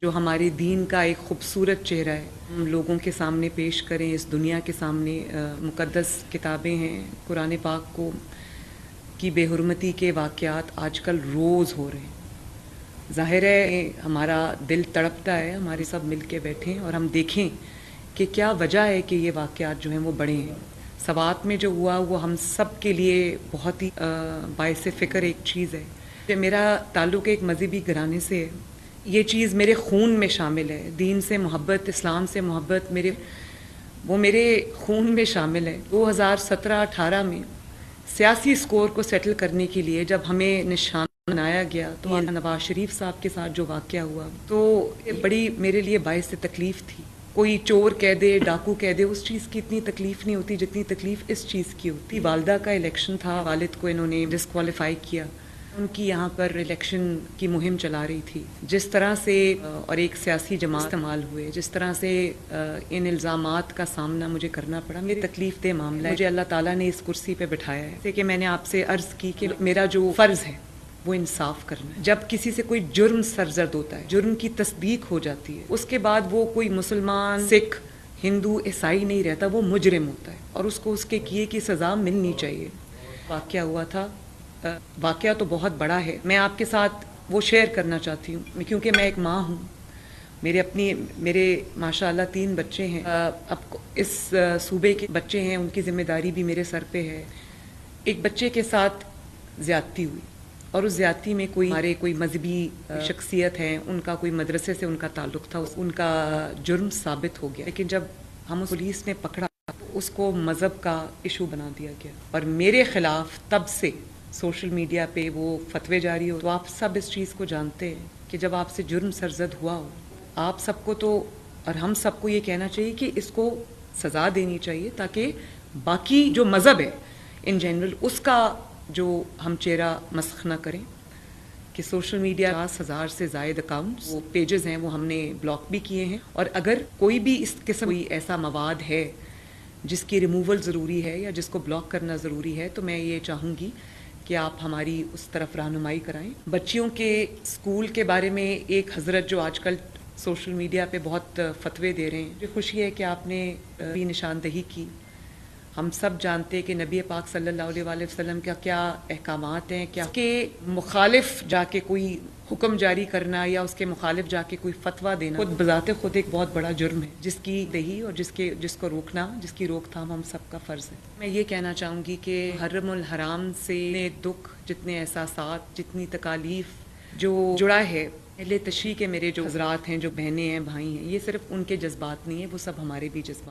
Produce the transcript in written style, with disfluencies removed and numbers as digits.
جو ہمارے دین کا ایک خوبصورت چہرہ ہے، ہم لوگوں کے سامنے پیش کریں، اس دنیا کے سامنے مقدس کتابیں ہیں قرآن پاک کو کی بے حرمتی کے واقعات آج کل روز ہو رہے ہیں۔ ظاہر ہے ہمارا دل تڑپتا ہے، ہمارے سب مل کے بیٹھیں اور ہم دیکھیں کہ کیا وجہ ہے کہ یہ واقعات جو ہیں وہ بڑھے ہیں۔ سوات میں جو ہوا وہ ہم سب کے لیے بہت ہی باعث فکر ایک چیز ہے کہ میرا تعلق ایک مذہبی گھرانے سے ہے، یہ چیز میرے خون میں شامل ہے، دین سے محبت، اسلام سے محبت میرے خون میں شامل ہے۔ 2017-18 میں سیاسی سکور کو سیٹل کرنے کے لیے جب ہمیں نشان بنایا گیا تو نواز شریف صاحب کے ساتھ جو واقعہ ہوا تو بڑی میرے لیے باعث تکلیف تھی۔ کوئی چور کہہ دے، ڈاکو کہہ دے، اس چیز کی اتنی تکلیف نہیں ہوتی جتنی تکلیف اس چیز کی ہوتی۔ والدہ کا الیکشن تھا، والد کو انہوں نے ڈسکوالیفائی کیا، ان کی یہاں پر الیکشن کی مہم چلا رہی تھی، جس طرح سے اور ایک سیاسی جماعت استعمال ہوئے، جس طرح سے ان الزامات کا سامنا مجھے کرنا پڑا، میری تکلیف دہ معاملہ ہے۔ مجھے اللہ تعالیٰ نے اس کرسی پہ بٹھایا ہے، جیسے کہ میں نے آپ سے عرض کی کہ میرا جو فرض ہے وہ انصاف کرنا ہے۔ جب کسی سے کوئی جرم سرزد ہوتا ہے، جرم کی تصدیق ہو جاتی ہے، اس کے بعد وہ کوئی مسلمان، سکھ، ہندو، عیسائی نہیں رہتا، وہ مجرم ہوتا ہے اور اس کو اس کے کیے کی سزا ملنی چاہیے۔ واقعہ ہوا تھا، واقعہ تو بہت بڑا ہے، میں آپ کے ساتھ وہ شیئر کرنا چاہتی ہوں کیونکہ میں ایک ماں ہوں، میرے ماشاءاللہ 3 بچے ہیں، اب اس صوبے کے بچے ہیں، ان کی ذمہ داری بھی میرے سر پہ ہے۔ ایک بچے کے ساتھ زیادتی ہوئی اور اس زیادتی میں کوئی مذہبی شخصیت ہے، ان کا کوئی مدرسے سے ان کا تعلق تھا، ان کا جرم ثابت ہو گیا، لیکن جب ہم پولیس نے پکڑا اس کو مذہب کا ایشو بنا دیا گیا اور میرے خلاف تب سے سوشل میڈیا پہ وہ فتوے جاری ہو۔ تو آپ سب اس چیز کو جانتے ہیں کہ جب آپ سے جرم سرزد ہوا ہو، آپ سب کو تو اور ہم سب کو یہ کہنا چاہیے کہ اس کو سزا دینی چاہیے تاکہ باقی جو مذہب ہے ان جنرل اس کا جو ہم چہرہ مسخ نہ کریں۔ کہ سوشل میڈیا 50,000 سے زائد اکاؤنٹس، وہ پیجز ہیں، وہ ہم نے بلاک بھی کیے ہیں، اور اگر کوئی بھی اس قسم کوئی ایسا مواد ہے جس کی ریموول ضروری ہے یا جس کو بلاک کرنا ضروری ہے تو میں یہ چاہوں گی کہ آپ ہماری اس طرف رہنمائی کرائیں۔ بچیوں کے اسکول کے بارے میں ایک حضرت جو آج کل سوشل میڈیا پہ بہت فتوے دے رہے ہیں، مجھے خوشی ہے کہ آپ نے بھی نشاندہی کی۔ ہم سب جانتے ہیں کہ نبی پاک صلی اللہ علیہ وآلہ وسلم کا کیا احکامات ہیں، کیا کے مخالف جا کے کوئی حکم جاری کرنا یا اس کے مخالف جا کے کوئی فتویٰ دینا خود بذات خود ایک بہت بڑا جرم ہے، جس کی دہی اور جس کو روکنا، جس کی روک تھام ہم سب کا فرض ہے۔ میں یہ کہنا چاہوں گی کہ محرم الحرام سے جتنے دکھ، جتنے احساسات، جتنی تکالیف جو جڑا ہے، اہل تشیع کے میرے جو حضرات ہیں، جو بہنیں ہیں، بھائی ہیں، یہ صرف ان کے جذبات نہیں ہیں، وہ سب ہمارے بھی جذبات